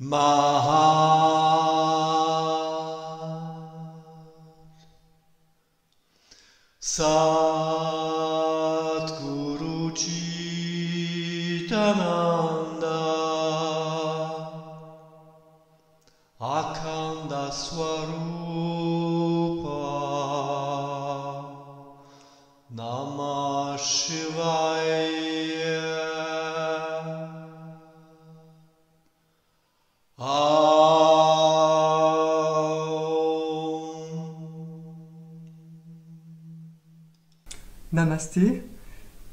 Maha Satguru Chitananda Akhanda Swarupa Namah Shivaya Namasté,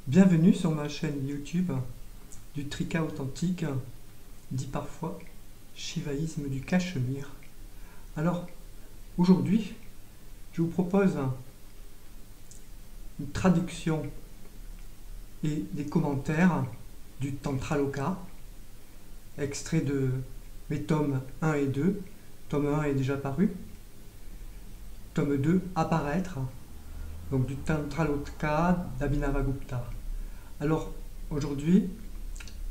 bienvenue sur ma chaîne YouTube du Trika authentique, dit parfois Shivaïsme du Cachemire. Alors, aujourd'hui, je vous propose une traduction et des commentaires du Tantraloka, extrait de mes tomes 1 et 2. Tome 1 est déjà paru, tome 2 à paraître, donc du Tantraloka d'Abhinavagupta. Alors, aujourd'hui,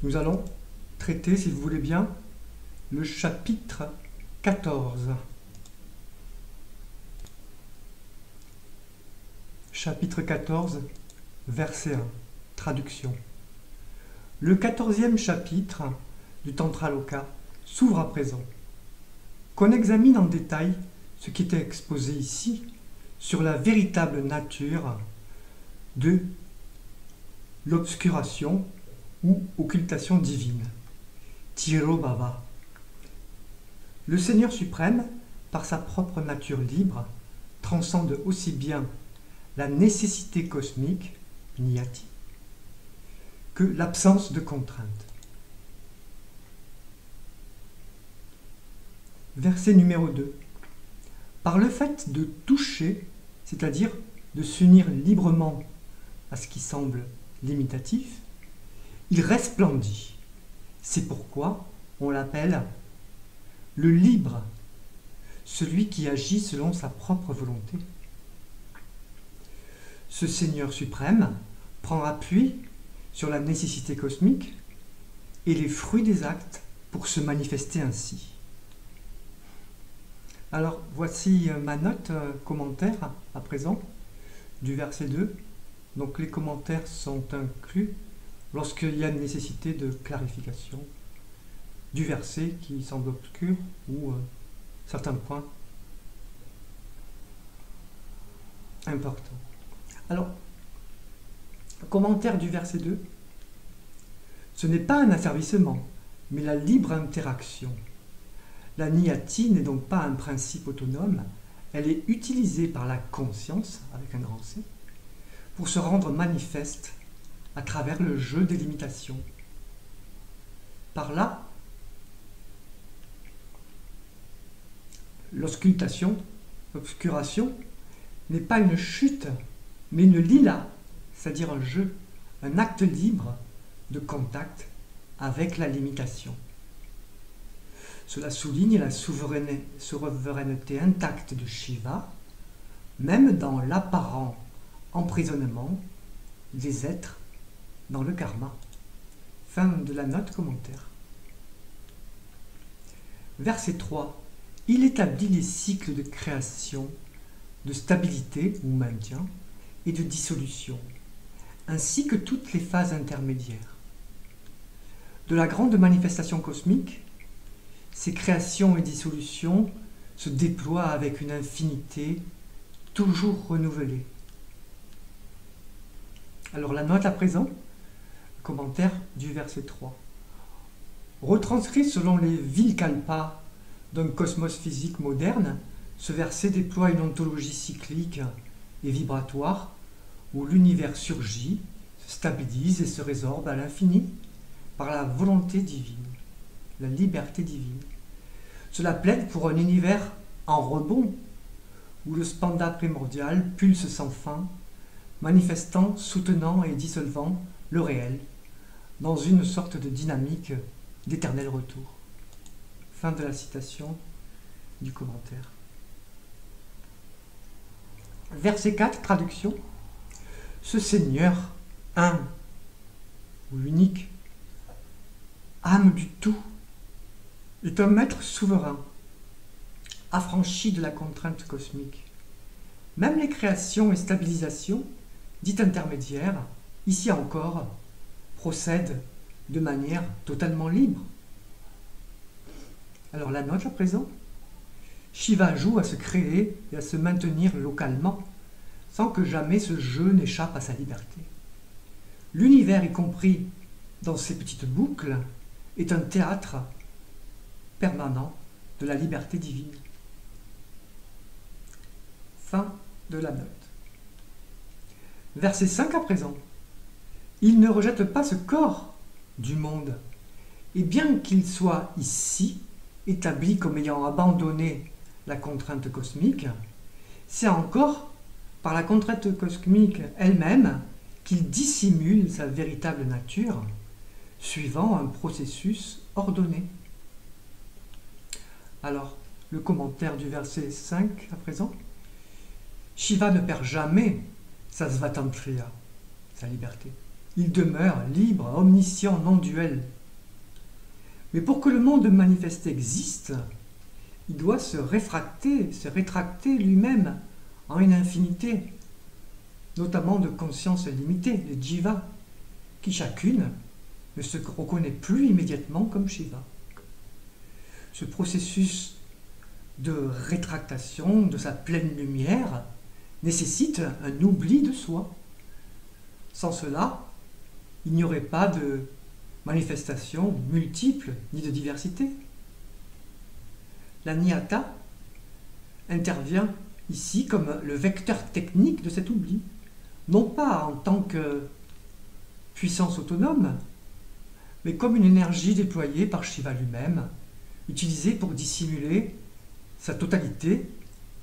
nous allons traiter, si vous voulez bien, le chapitre 14. Chapitre 14, verset 1, traduction. Le 14e chapitre du Tantraloka s'ouvre à présent. Qu'on examine en détail ce qui était exposé ici sur la véritable nature de l'obscuration ou occultation divine. Tirobhava. Le Seigneur suprême, par sa propre nature libre, transcende aussi bien la nécessité cosmique, niyati, que l'absence de contrainte. Verset numéro 2. Par le fait de toucher, c'est-à-dire de s'unir librement à ce qui semble limitatif, il resplendit. C'est pourquoi on l'appelle le libre, celui qui agit selon sa propre volonté. Ce Seigneur suprême prend appui sur la nécessité cosmique et les fruits des actes pour se manifester ainsi. Alors, voici ma note commentaire à présent du verset 2. Donc, les commentaires sont inclus lorsqu'il y a une nécessité de clarification du verset qui semble obscur ou certains points importants. Alors, commentaire du verset 2. Ce n'est pas un asservissement, mais la libre interaction. La niyati n'est donc pas un principe autonome, elle est utilisée par la conscience, avec un grand C, pour se rendre manifeste à travers le jeu des limitations. Par là, l'obscuration n'est pas une chute, mais une lila, c'est-à-dire un jeu, un acte libre de contact avec la limitation. Cela souligne la souveraineté intacte de Shiva, même dans l'apparent emprisonnement des êtres dans le karma. Fin de la note commentaire. Verset 3. Il établit les cycles de création, de stabilité ou maintien et de dissolution, ainsi que toutes les phases intermédiaires. De la grande manifestation cosmique, ces créations et dissolutions se déploient avec une infinité toujours renouvelée. Alors la note à présent, commentaire du verset 3. Retranscrit selon les Vilkalpas d'un cosmos physique moderne, ce verset déploie une ontologie cyclique et vibratoire où l'univers surgit, se stabilise et se résorbe à l'infini par la volonté divine, la liberté divine. Cela plaide pour un univers en rebond, où le spanda primordial pulse sans fin, manifestant, soutenant et dissolvant le réel, dans une sorte de dynamique d'éternel retour. Fin de la citation du commentaire. Verset 4, traduction. Ce Seigneur, un ou unique, âme du tout, est un maître souverain, affranchi de la contrainte cosmique. Même les créations et stabilisations, dites intermédiaires, ici encore, procèdent de manière totalement libre. Alors la note à présent, Shiva joue à se créer et à se maintenir localement, sans que jamais ce jeu n'échappe à sa liberté. L'univers, y compris dans ces petites boucles, est un théâtre permanent de la liberté divine. Fin de la note. Verset 5 à présent. Il ne rejette pas ce corps du monde, et bien qu'il soit ici établi comme ayant abandonné la contrainte cosmique, c'est encore par la contrainte cosmique elle-même qu'il dissimule sa véritable nature, suivant un processus ordonné. Alors, le commentaire du verset 5 à présent. Shiva ne perd jamais sa svatantriya, sa liberté. Il demeure libre, omniscient, non-duel. Mais pour que le monde manifesté existe, il doit se rétracter lui-même en une infinité, notamment de conscience limitée, les jivas, qui chacune ne se reconnaît plus immédiatement comme Shiva. Ce processus de rétractation de sa pleine lumière nécessite un oubli de soi. Sans cela, il n'y aurait pas de manifestations multiples ni de diversité. La niyata intervient ici comme le vecteur technique de cet oubli, non pas en tant que puissance autonome, mais comme une énergie déployée par Shiva lui-même, utilisée pour dissimuler sa totalité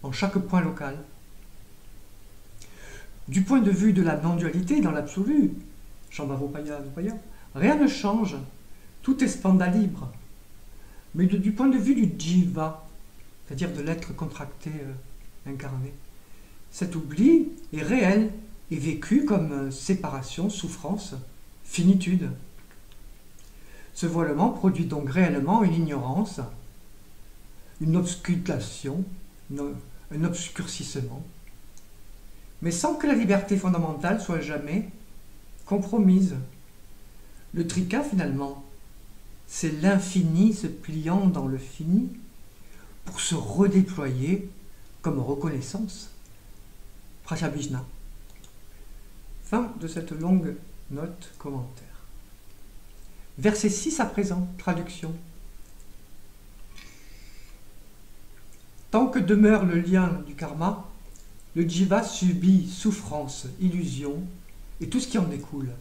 en chaque point local. Du point de vue de la non-dualité dans l'absolu, Shambhavopaya, rien ne change, tout est spanda libre. Mais du point de vue du jiva, c'est-à-dire de l'être contracté, incarné, cet oubli est réel et vécu comme séparation, souffrance, finitude. Ce voilement produit donc réellement une ignorance, une obscuration, un obscurcissement, mais sans que la liberté fondamentale soit jamais compromise. Le trika, finalement, c'est l'infini se pliant dans le fini pour se redéployer comme reconnaissance. Prashabhijna. Fin de cette longue note commentaire. Verset 6 à présent, traduction. Tant que demeure le lien du karma, le jiva subit souffrance, illusion et tout ce qui en découle,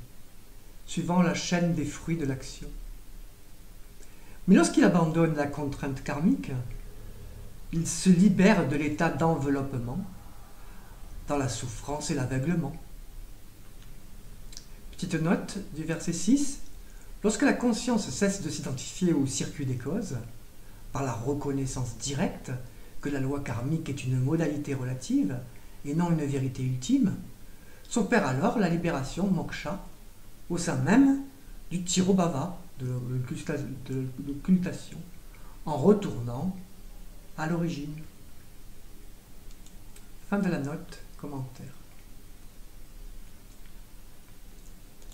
suivant la chaîne des fruits de l'action. Mais lorsqu'il abandonne la contrainte karmique, il se libère de l'état d'enveloppement dans la souffrance et l'aveuglement. Petite note du verset 6. Lorsque la conscience cesse de s'identifier au circuit des causes, par la reconnaissance directe que la loi karmique est une modalité relative et non une vérité ultime, s'opère alors la libération moksha au sein même du tirobhava, de l'occultation, en retournant à l'origine. Fin de la note, commentaire.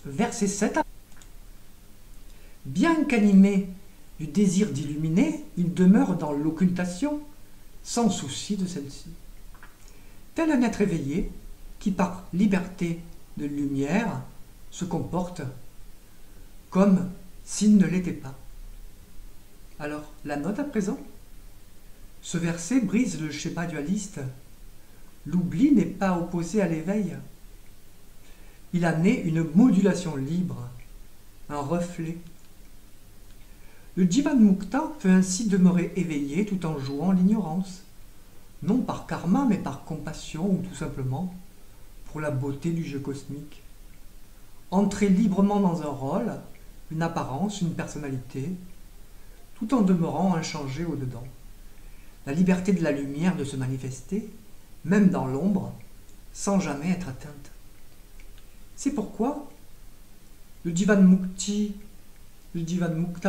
Verset 7. Bien qu'animé du désir d'illuminer, il demeure dans l'occultation, sans souci de celle-ci. Tel un être éveillé qui, par liberté de lumière, se comporte comme s'il ne l'était pas. Alors, la note à présent. Ce verset brise le schéma dualiste. L'oubli n'est pas opposé à l'éveil. Il a né une modulation libre, un reflet. Le Jivanmukta peut ainsi demeurer éveillé tout en jouant l'ignorance, non par karma mais par compassion ou tout simplement pour la beauté du jeu cosmique. Entrer librement dans un rôle, une apparence, une personnalité, tout en demeurant inchangé au-dedans. La liberté de la lumière de se manifester, même dans l'ombre, sans jamais être atteinte. C'est pourquoi le Jivanmukta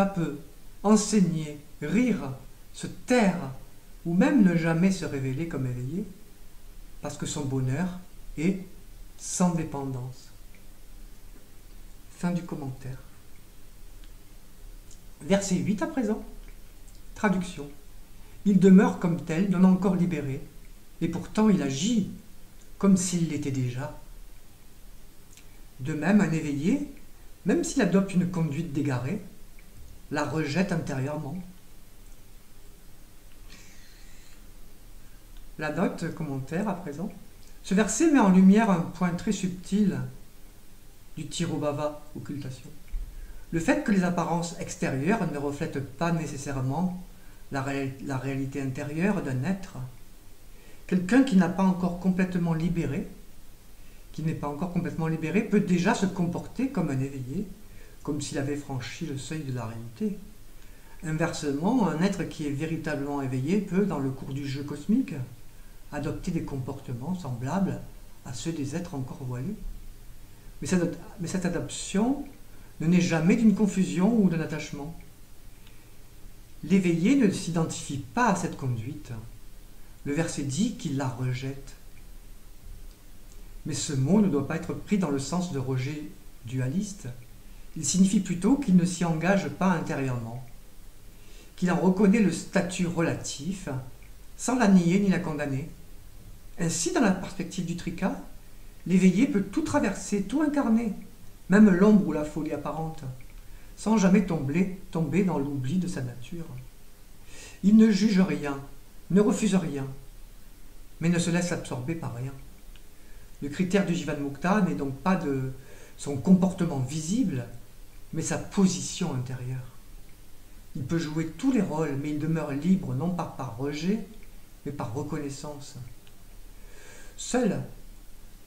peut enseigner rire, se taire, ou même ne jamais se révéler comme éveillé, parce que son bonheur est sans dépendance. Fin du commentaire. Verset 8 à présent. Traduction. Il demeure comme tel, non encore libéré, et pourtant il agit comme s'il l'était déjà. De même, un éveillé, même s'il adopte une conduite d'égaré, la rejette intérieurement. La note, commentaire à présent. Ce verset met en lumière un point très subtil du Tirobhava, occultation. Le fait que les apparences extérieures ne reflètent pas nécessairement la réalité intérieure d'un être. Quelqu'un qui n'a pas encore complètement libéré, peut déjà se comporter comme un éveillé, comme s'il avait franchi le seuil de la réalité. Inversement, un être qui est véritablement éveillé peut, dans le cours du jeu cosmique, adopter des comportements semblables à ceux des êtres encore voilés. Mais cette adoption ne naît jamais d'une confusion ou d'un attachement. L'éveillé ne s'identifie pas à cette conduite. Le verset dit qu'il la rejette. Mais ce mot ne doit pas être pris dans le sens de rejet dualiste. Il signifie plutôt qu'il ne s'y engage pas intérieurement, qu'il en reconnaît le statut relatif, sans la nier ni la condamner. Ainsi, dans la perspective du Trika, l'éveillé peut tout traverser, tout incarner, même l'ombre ou la folie apparente, sans jamais tomber dans l'oubli de sa nature. Il ne juge rien, ne refuse rien, mais ne se laisse absorber par rien. Le critère du Jivanmukta n'est donc pas de son comportement visible, mais sa position intérieure. Il peut jouer tous les rôles, mais il demeure libre non pas par rejet, mais par reconnaissance. Seule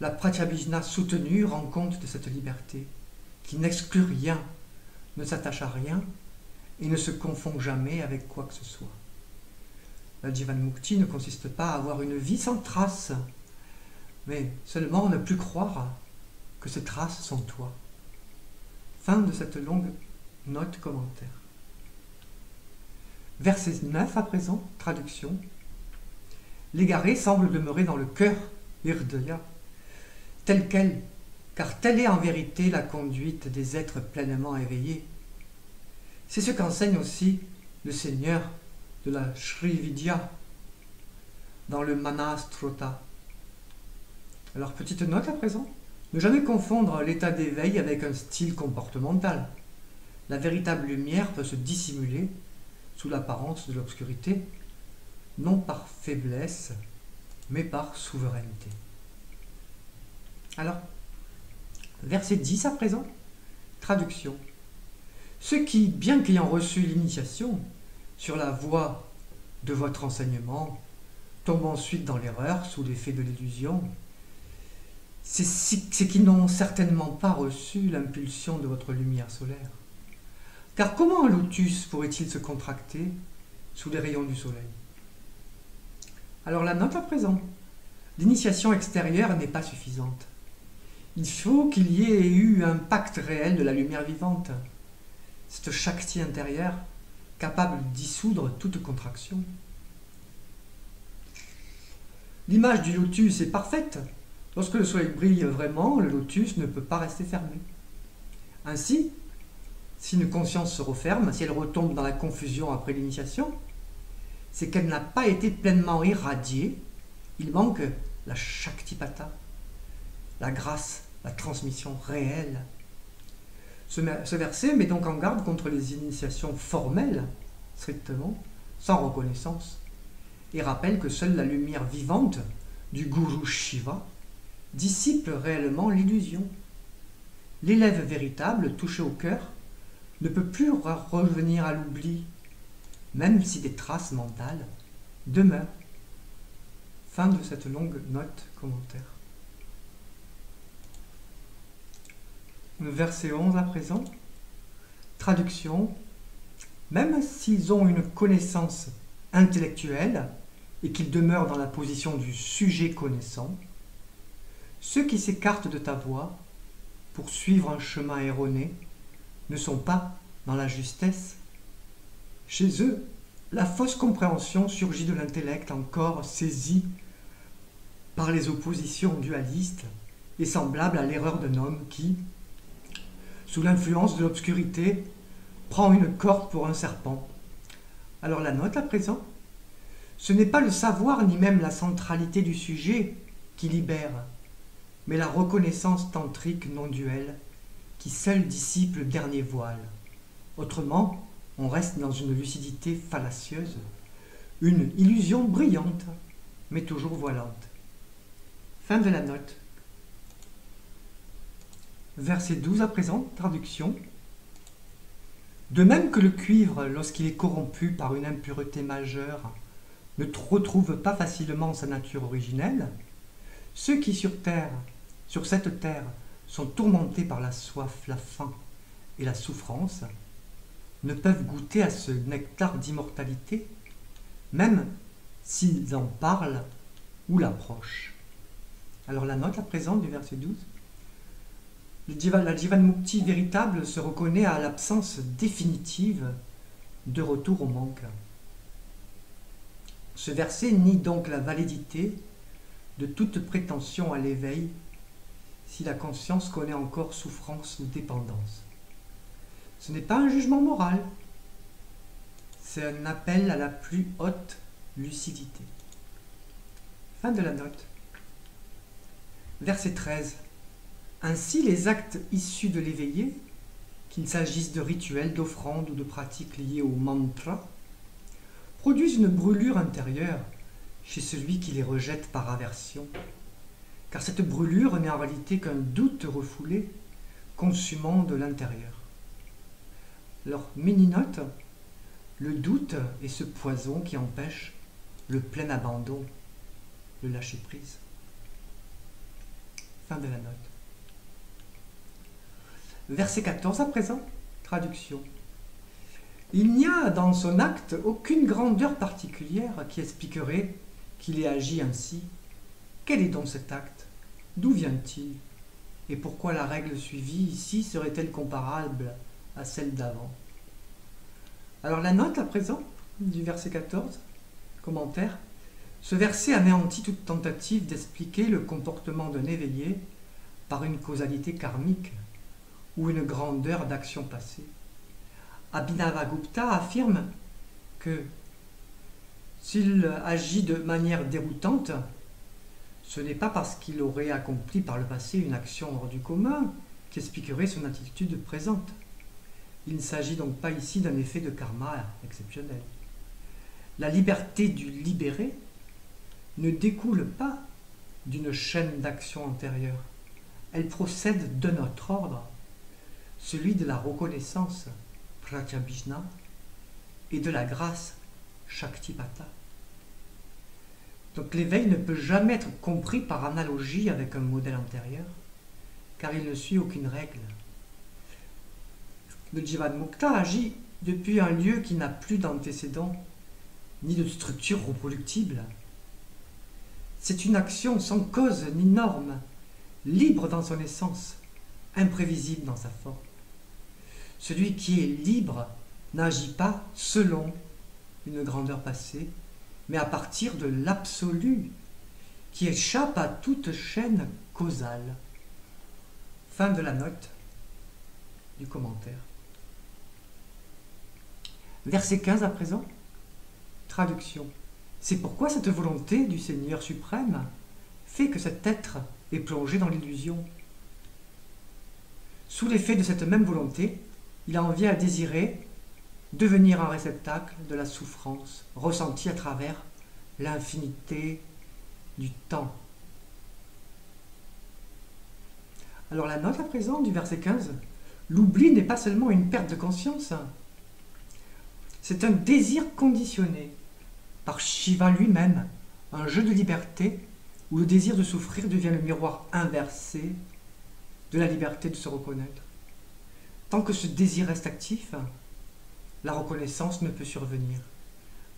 la Pratyabhijna soutenue rend compte de cette liberté, qui n'exclut rien, ne s'attache à rien et ne se confond jamais avec quoi que ce soit. La Jivanmukti ne consiste pas à avoir une vie sans traces, mais seulement ne plus croire que ces traces sont toi. Fin de cette longue note commentaire. Verset 9 à présent, traduction. L'égaré semble demeurer dans le cœur, Hirdaya, tel quel, car telle est en vérité la conduite des êtres pleinement éveillés. C'est ce qu'enseigne aussi le Seigneur de la Sri Vidya dans le Manasrota. Alors, petite note à présent, ne jamais confondre l'état d'éveil avec un style comportemental. La véritable lumière peut se dissimuler sous l'apparence de l'obscurité, non par faiblesse, mais par souveraineté. Alors, verset 10 à présent, traduction. Ceux qui, bien qu'ayant reçu l'initiation sur la voie de votre enseignement, tombent ensuite dans l'erreur sous l'effet de l'illusion, c'est qu'ils n'ont certainement pas reçu l'impulsion de votre lumière solaire. Car comment un lotus pourrait-il se contracter sous les rayons du soleil? Alors la note à présent. L'initiation extérieure n'est pas suffisante. Il faut qu'il y ait eu un pacte réel de la lumière vivante, cette Shakti intérieure capable de dissoudre toute contraction. L'image du lotus est parfaite. Lorsque le soleil brille vraiment, le lotus ne peut pas rester fermé. Ainsi, si une conscience se referme, si elle retombe dans la confusion après l'initiation, c'est qu'elle n'a pas été pleinement irradiée. Il manque la Shaktipata, la grâce, la transmission réelle. Ce verset met donc en garde contre les initiations formelles, strictement, sans reconnaissance, et rappelle que seule la lumière vivante du Guru Shiva dissipe réellement l'illusion. L'élève véritable, touché au cœur, ne peut plus revenir à l'oubli, même si des traces mentales demeurent. Fin de cette longue note commentaire. Verset 11 à présent. Traduction. Même s'ils ont une connaissance intellectuelle et qu'ils demeurent dans la position du sujet connaissant, ceux qui s'écartent de ta voie pour suivre un chemin erroné ne sont pas dans la justesse. Chez eux, la fausse compréhension surgit de l'intellect encore saisi par les oppositions dualistes et semblable à l'erreur d'un homme qui, sous l'influence de l'obscurité, prend une corde pour un serpent. Alors la note à présent, ce n'est pas le savoir ni même la centralité du sujet qui libère, mais la reconnaissance tantrique non duelle qui seule dissipe le dernier voile. Autrement, on reste dans une lucidité fallacieuse, une illusion brillante, mais toujours voilante. Fin de la note. Verset 12 à présent, traduction. De même que le cuivre, lorsqu'il est corrompu par une impureté majeure, ne retrouve pas facilement sa nature originelle, ceux qui sur cette terre, sont tourmentés par la soif, la faim et la souffrance, ne peuvent goûter à ce nectar d'immortalité, même s'ils en parlent ou l'approchent. Alors la note à présent du verset 12. La Jivanmukti véritable se reconnaît à l'absence définitive de retour au manque. Ce verset nie donc la validité de toute prétention à l'éveil si la conscience connaît encore souffrance ou dépendance. Ce n'est pas un jugement moral, c'est un appel à la plus haute lucidité. Fin de la note. Verset 13. Ainsi, les actes issus de l'éveillé, qu'il s'agisse de rituels, d'offrandes ou de pratiques liées au mantra, produisent une brûlure intérieure chez celui qui les rejette par aversion. Car cette brûlure n'est en réalité qu'un doute refoulé, consumant de l'intérieur. Alors, mini-note, le doute est ce poison qui empêche le plein abandon, le lâcher-prise. Fin de la note. Verset 14 à présent, traduction. Il n'y a dans son acte aucune grandeur particulière qui expliquerait qu'il ait agi ainsi. Quel est donc cet acte? D'où vient-il? Et pourquoi la règle suivie ici serait-elle comparable à celle d'avant? Alors la note à présent, du verset 14, commentaire. Ce verset anéantit toute tentative d'expliquer le comportement d'un éveillé par une causalité karmique ou une grandeur d'action passée. Abhinavagupta affirme que s'il agit de manière déroutante, ce n'est pas parce qu'il aurait accompli par le passé une action hors du commun qui expliquerait son attitude présente. Il ne s'agit donc pas ici d'un effet de karma exceptionnel. La liberté du libéré ne découle pas d'une chaîne d'actions antérieures. Elle procède de notre ordre, celui de la reconnaissance, pratyabhijna, et de la grâce, shaktipata. Donc l'éveil ne peut jamais être compris par analogie avec un modèle antérieur, car il ne suit aucune règle. Le Jivanmukta agit depuis un lieu qui n'a plus d'antécédents, ni de structure reproductible. C'est une action sans cause ni norme, libre dans son essence, imprévisible dans sa forme. Celui qui est libre n'agit pas selon une grandeur passée, mais à partir de l'absolu, qui échappe à toute chaîne causale. Fin de la note du commentaire. Verset 15 à présent, traduction. C'est pourquoi cette volonté du Seigneur suprême fait que cet être est plongé dans l'illusion. Sous l'effet de cette même volonté, il en vient à désirer devenir un réceptacle de la souffrance ressentie à travers l'infinité du temps. Alors la note à présent du verset 15, l'oubli n'est pas seulement une perte de conscience, c'est un désir conditionné par Shiva lui-même, un jeu de liberté où le désir de souffrir devient le miroir inversé de la liberté de se reconnaître. Tant que ce désir reste actif, la reconnaissance ne peut survenir.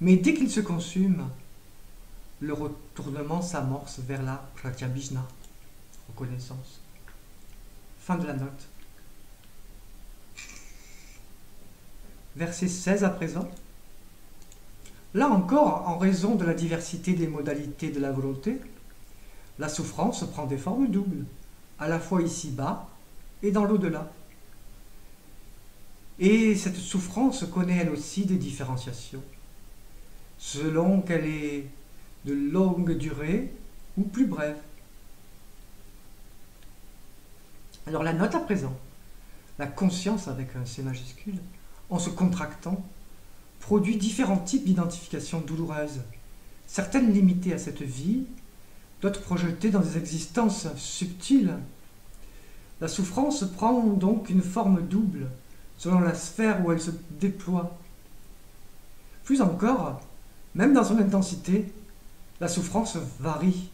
Mais dès qu'il se consume, le retournement s'amorce vers la pratyabhijna, reconnaissance. Fin de la note. Verset 16 à présent. Là encore, en raison de la diversité des modalités de la volonté, la souffrance prend des formes doubles, à la fois ici-bas et dans l'au-delà. Et cette souffrance connaît elle aussi des différenciations, selon qu'elle est de longue durée ou plus brève. Alors la note à présent, la conscience avec un C majuscule, en se contractant, produit différents types d'identifications douloureuses, certaines limitées à cette vie, d'autres projetées dans des existences subtiles. La souffrance prend donc une forme double, selon la sphère où elle se déploie. Plus encore, même dans son intensité, la souffrance varie.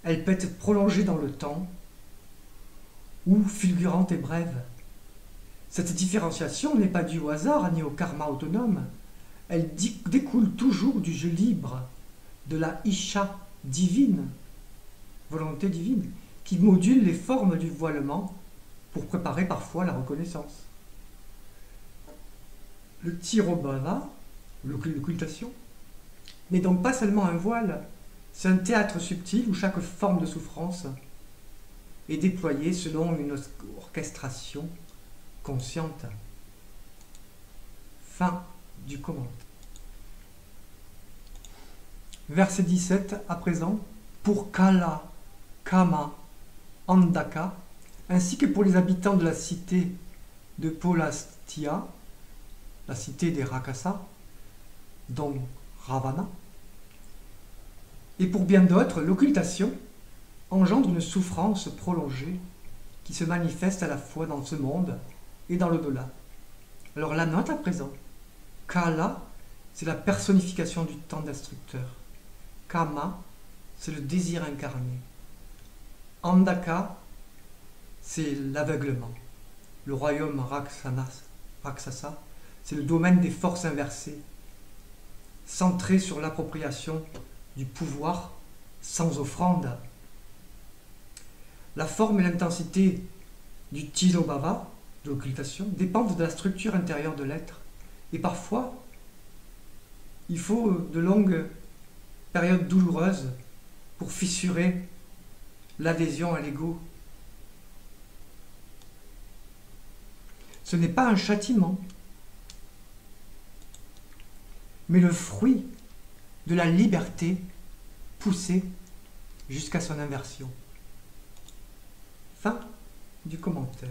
Elle peut être prolongée dans le temps ou fulgurante et brève. Cette différenciation n'est pas due au hasard ni au karma autonome. Elle découle toujours du jeu libre, de la isha divine, volonté divine, qui module les formes du voilement pour préparer parfois la reconnaissance. Le tirobhava, l'occultation, n'est donc pas seulement un voile, c'est un théâtre subtil où chaque forme de souffrance est déployée selon une orchestration consciente. Fin du commentaire. Verset 17 à présent. Pour Kala, Kama, Andaka, ainsi que pour les habitants de la cité de Polastia, la cité des Rakasa, dont Ravana, et pour bien d'autres, l'occultation engendre une souffrance prolongée qui se manifeste à la fois dans ce monde et dans l'au-delà. Alors la note à présent. Kala, c'est la personnification du temps destructeur. Kama, c'est le désir incarné. Andaka, c'est l'aveuglement. Le royaume Raksasa, c'est le domaine des forces inversées, centré sur l'appropriation du pouvoir sans offrande. La forme et l'intensité du tirobhava, de l'occultation, dépendent de la structure intérieure de l'être. Et parfois, il faut de longues périodes douloureuses pour fissurer l'adhésion à l'ego. Ce n'est pas un châtiment, mais le fruit de la liberté poussée jusqu'à son inversion. Fin du commentaire.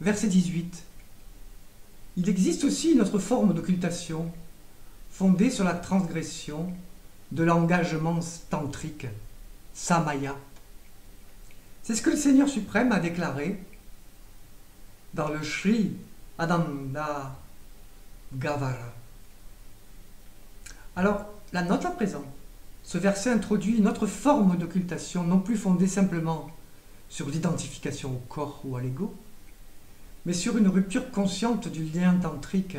Verset 18. Il existe aussi une autre forme d'occultation fondée sur la transgression de l'engagement tantrique, samaya. C'est ce que le Seigneur suprême a déclaré dans le Sri Ananda Gavara. Alors, la note à présent. Ce verset introduit une autre forme d'occultation, non plus fondée simplement sur l'identification au corps ou à l'ego, mais sur une rupture consciente du lien tantrique,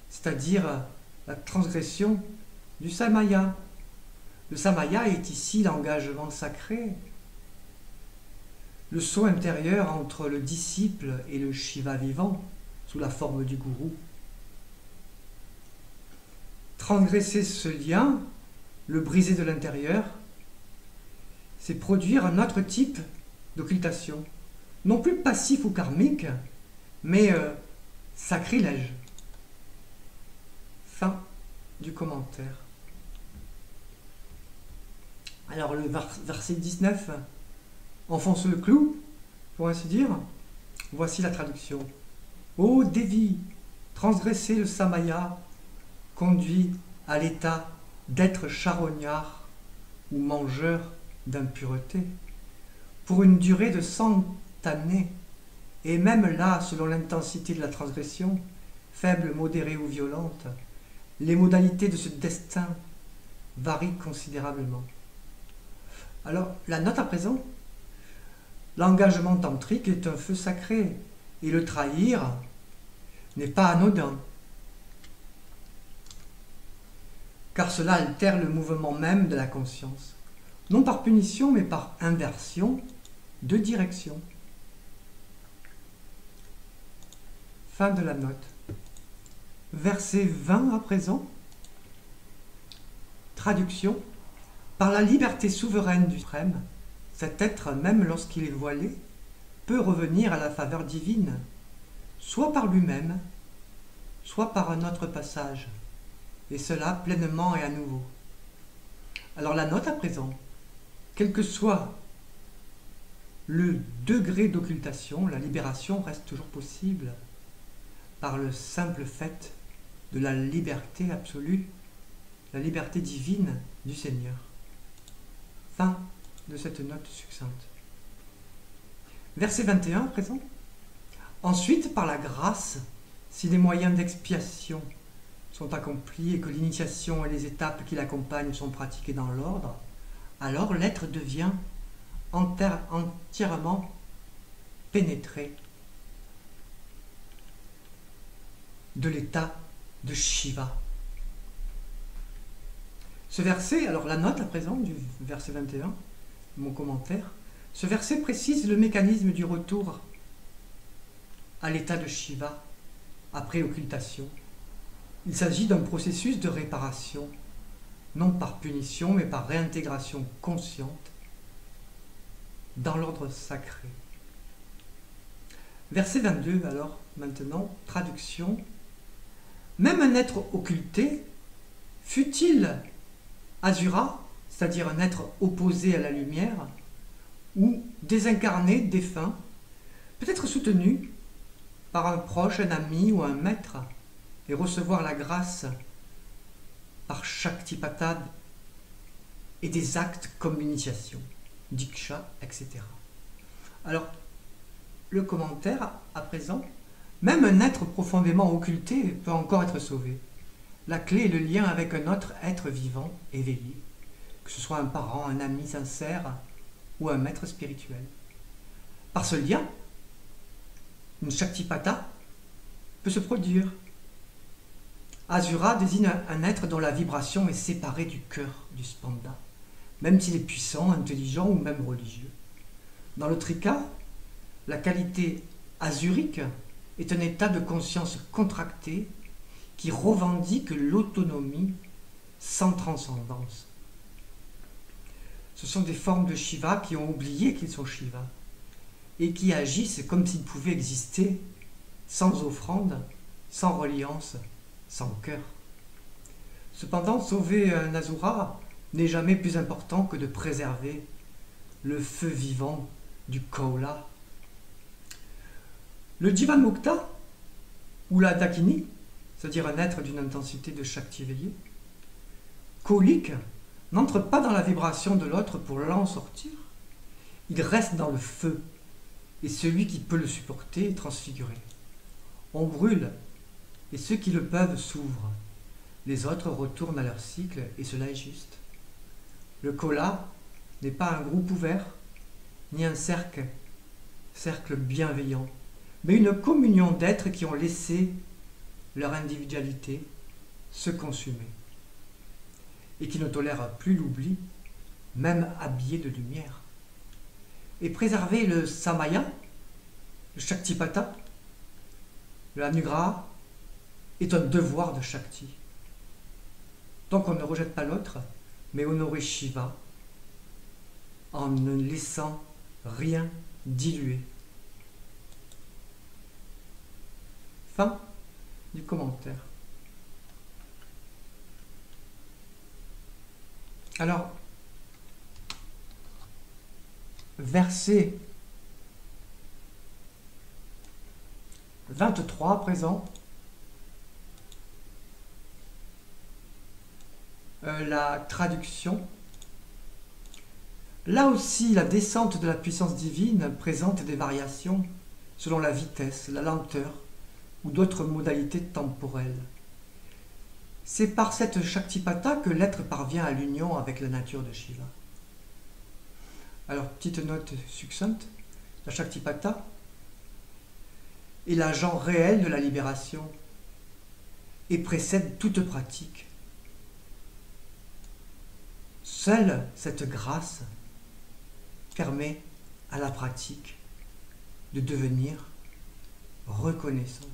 c'est-à-dire la transgression du samaya. Le samaya est ici l'engagement sacré, le saut intérieur entre le disciple et le Shiva vivant, sous la forme du gourou. Transgresser ce lien, le briser de l'intérieur, c'est produire un autre type d'occultation, non plus passif ou karmique, mais sacrilège. Fin du commentaire. Alors le verset 19 enfonce le clou, pour ainsi dire. Voici la traduction. Ô Devi, transgresser le samaya conduit à l'état d'être charognard ou mangeur d'impureté pour une durée de 100 années, et même là, selon l'intensité de la transgression, faible, modérée ou violente, les modalités de ce destin varient considérablement. Alors, la note à présent, l'engagement tantrique est un feu sacré, et le trahir n'est pas anodin, car cela altère le mouvement même de la conscience, non par punition, mais par inversion de direction. Fin de la note. Verset 20 à présent. traduction, par la liberté souveraine du Suprême, cet être, même lorsqu'il est voilé, peut revenir à la faveur divine, soit par lui-même, soit par un autre passage, et cela pleinement et à nouveau. Alors la note à présent, quel que soit le degré d'occultation, la libération reste toujours possible par le simple fait de la liberté absolue, la liberté divine du Seigneur. Fin de cette note succincte. Verset 21 à présent. Ensuite, par la grâce, si les moyens d'expiation sont accomplis et que l'initiation et les étapes qui l'accompagnent sont pratiquées dans l'ordre, alors l'être devient entièrement pénétré de l'état de Shiva. Ce verset, alors la note à présent du verset 21, mon commentaire, ce verset précise le mécanisme du retour à l'état de Shiva après occultation. Il s'agit d'un processus de réparation, non par punition, mais par réintégration consciente dans l'ordre sacré. Verset 22, alors, maintenant, traduction. Même un être occulté, fût-il Asura, c'est-à-dire un être opposé à la lumière, ou désincarné, défunt, peut être soutenu par un proche, un ami ou un maître, et recevoir la grâce par Shaktipata et des actes comme l'initiation, Diksha, etc. Alors, le commentaire à présent, même un être profondément occulté peut encore être sauvé. La clé est le lien avec un autre être vivant, éveillé, que ce soit un parent, un ami sincère ou un maître spirituel. Par ce lien, une Shaktipata peut se produire. Asura désigne un être dont la vibration est séparée du cœur du Spanda, même s'il est puissant, intelligent ou même religieux. Dans l'autre cas, la qualité asurique est un état de conscience contracté qui revendique l'autonomie sans transcendance. Ce sont des formes de Shiva qui ont oublié qu'ils sont Shiva et qui agissent comme s'ils pouvaient exister sans offrande, sans reliance, sans cœur. Cependant, sauver un Asura n'est jamais plus important que de préserver le feu vivant du Kaula. Le Jivanmukta, ou la Dakini, c'est-à-dire un être d'une intensité de Shakti éveillée, colique, n'entre pas dans la vibration de l'autre pour l'en sortir. Il reste dans le feu, et celui qui peut le supporter est transfiguré. On brûle, et ceux qui le peuvent s'ouvrent. Les autres retournent à leur cycle, et cela est juste. Le Kola n'est pas un groupe ouvert, ni un cercle bienveillant, mais une communion d'êtres qui ont laissé leur individualité se consumer et qui ne tolèrent plus l'oubli, même habillés de lumière. Et préserver le Samaya, le Shaktipata, le Anugraha, est un devoir de Shakti. Donc on ne rejette pas l'autre, mais honorer Shiva en ne laissant rien diluer. Fin du commentaire. Alors, verset 23 à présent, la traduction. Là aussi, la descente de la puissance divine présente des variations selon la vitesse, la lenteur ou d'autres modalités temporelles. C'est par cette Shaktipata que l'être parvient à l'union avec la nature de Shiva. Alors, petite note succincte, la Shaktipata est l'agent réel de la libération et précède toute pratique. Seule cette grâce permet à la pratique de devenir reconnaissance.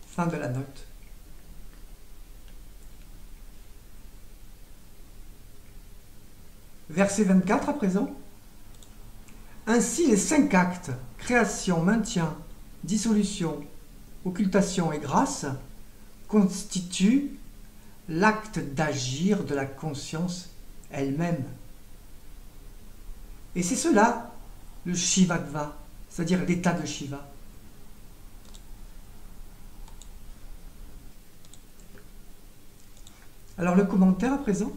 Fin de la note. Verset 24 à présent. Ainsi les 5 actes, création, maintien, dissolution, occultation et grâce, constituent l'acte d'agir de la conscience elle-même. Et c'est cela, le Shivattva, c'est-à-dire l'état de Shiva. Alors le commentaire à présent.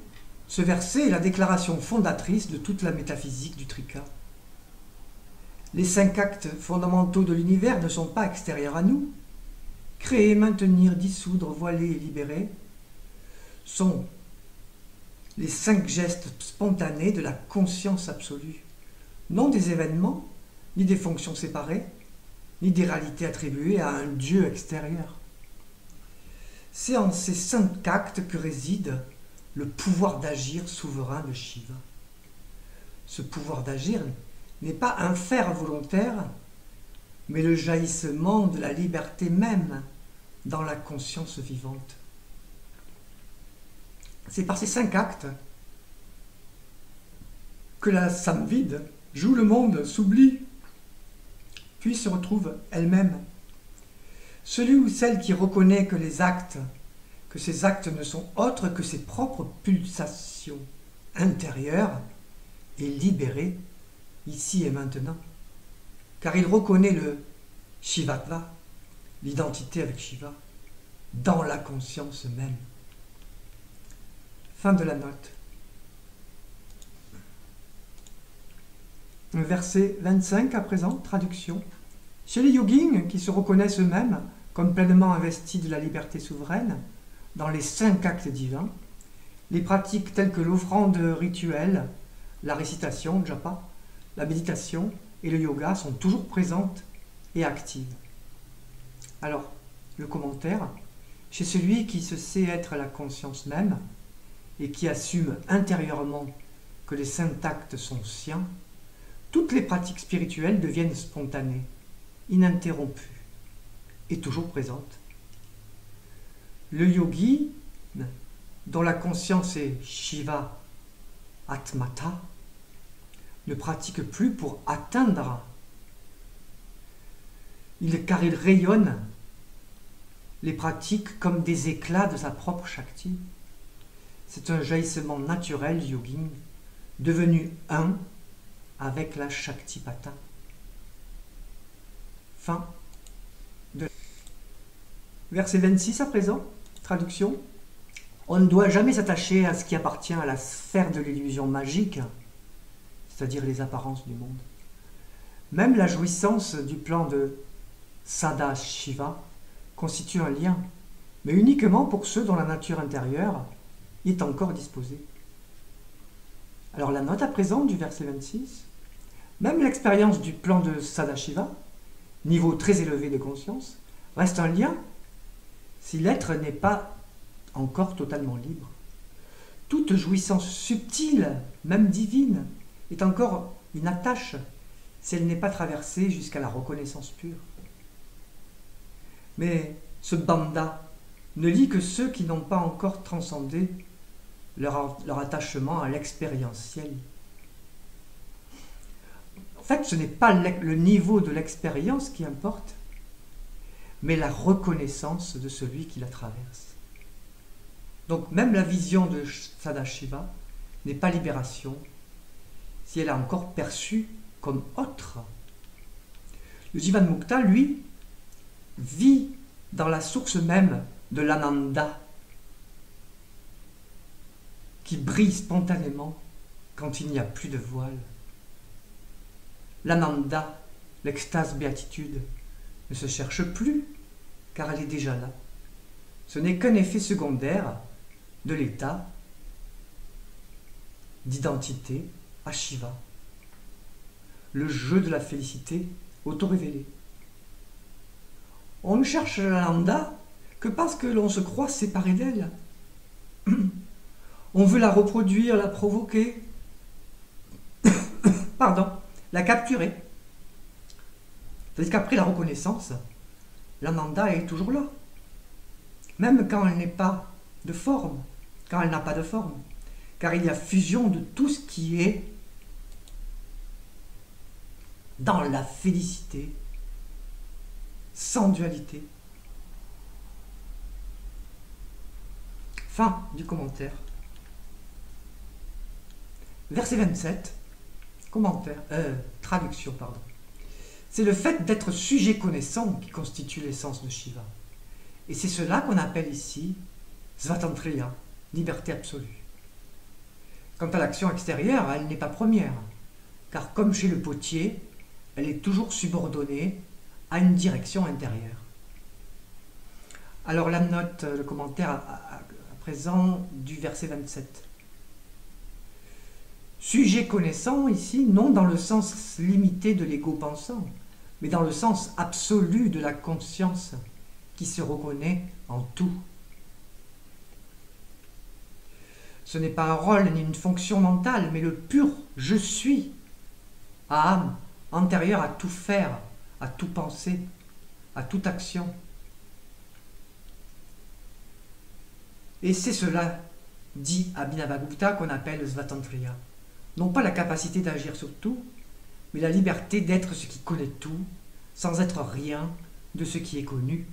Ce verset est la déclaration fondatrice de toute la métaphysique du Trika. Les 5 actes fondamentaux de l'univers ne sont pas extérieurs à nous. Créer, maintenir, dissoudre, voiler et libérer sont les 5 gestes spontanés de la conscience absolue, non des événements, ni des fonctions séparées, ni des réalités attribuées à un Dieu extérieur. C'est en ces 5 actes que réside le pouvoir d'agir souverain de Shiva. Ce pouvoir d'agir n'est pas un faire volontaire, mais le jaillissement de la liberté même dans la conscience vivante. C'est par ces 5 actes que la samvide joue le monde, s'oublie, puis se retrouve elle-même. Celui ou celle qui reconnaît que ces actes ne sont autres que ses propres pulsations intérieures est libéré ici et maintenant, car il reconnaît le Shivattva, l'identité avec Shiva, dans la conscience même. Fin de la note. Verset 25 à présent, traduction. Chez les yogins qui se reconnaissent eux-mêmes comme pleinement investis de la liberté souveraine, dans les 5 actes divins, les pratiques telles que l'offrande rituelle, la récitation, japa, la méditation et le yoga sont toujours présentes et actives. Alors, le commentaire, chez celui qui se sait être la conscience même et qui assume intérieurement que les 5 actes sont siens, toutes les pratiques spirituelles deviennent spontanées, ininterrompues et toujours présentes. Le yogi, dont la conscience est Shiva Atmata, ne pratique plus pour atteindre, car il rayonne les pratiques comme des éclats de sa propre Shakti. C'est un jaillissement naturel du yogin, devenu un avec la Shaktipata. Fin de verset 26 à présent, traduction. On ne doit jamais s'attacher à ce qui appartient à la sphère de l'illusion magique, c'est-à-dire les apparences du monde. Même la jouissance du plan de Sadashiva constitue un lien, mais uniquement pour ceux dont la nature intérieure y est encore disposée. Alors la note à présent du verset 26. Même l'expérience du plan de Sadashiva, niveau très élevé de conscience, reste un lien si l'être n'est pas encore totalement libre. Toute jouissance subtile, même divine, est encore une attache si elle n'est pas traversée jusqu'à la reconnaissance pure. Mais ce bandha ne lie que ceux qui n'ont pas encore transcendé leur attachement à l'expérientiel. En fait, ce n'est pas le niveau de l'expérience qui importe, mais la reconnaissance de celui qui la traverse. Donc même la vision de Sadashiva n'est pas libération si elle est encore perçue comme autre. Le Jivanmukta, lui, vit dans la source même de l'ananda qui brille spontanément quand il n'y a plus de voile. L'ananda, l'extase béatitude, ne se cherche plus car elle est déjà là. Ce n'est qu'un effet secondaire de l'état d'identité à Shiva. Le jeu de la félicité auto-révélée. On ne cherche l'ananda que parce que l'on se croit séparé d'elle. On veut la reproduire, la provoquer, pardon, la capturer. C'est-à-dire qu'après la reconnaissance, l'ananda est toujours là. Même quand elle n'est pas de forme, quand elle n'a pas de forme. car il y a fusion de tout ce qui est dans la félicité, sans dualité. Fin du commentaire. Verset 27, traduction, pardon. C'est le fait d'être sujet connaissant qui constitue l'essence de Shiva. Et c'est cela qu'on appelle ici Svatantriya, liberté absolue. Quant à l'action extérieure, elle n'est pas première, car comme chez le potier, elle est toujours subordonnée à une direction intérieure. Alors la note, le commentaire à présent du verset 27. Sujet connaissant ici, non dans le sens limité de l'ego pensant, mais dans le sens absolu de la conscience qui se reconnaît en tout. Ce n'est pas un rôle ni une fonction mentale, mais le pur « je suis » à âme, antérieur à tout faire, à tout penser, à toute action. Et c'est cela, dit Abhinavagupta, qu'on appelle Svatantriya. Non pas la capacité d'agir sur tout, mais la liberté d'être ce qui connaît tout, sans être rien de ce qui est connu.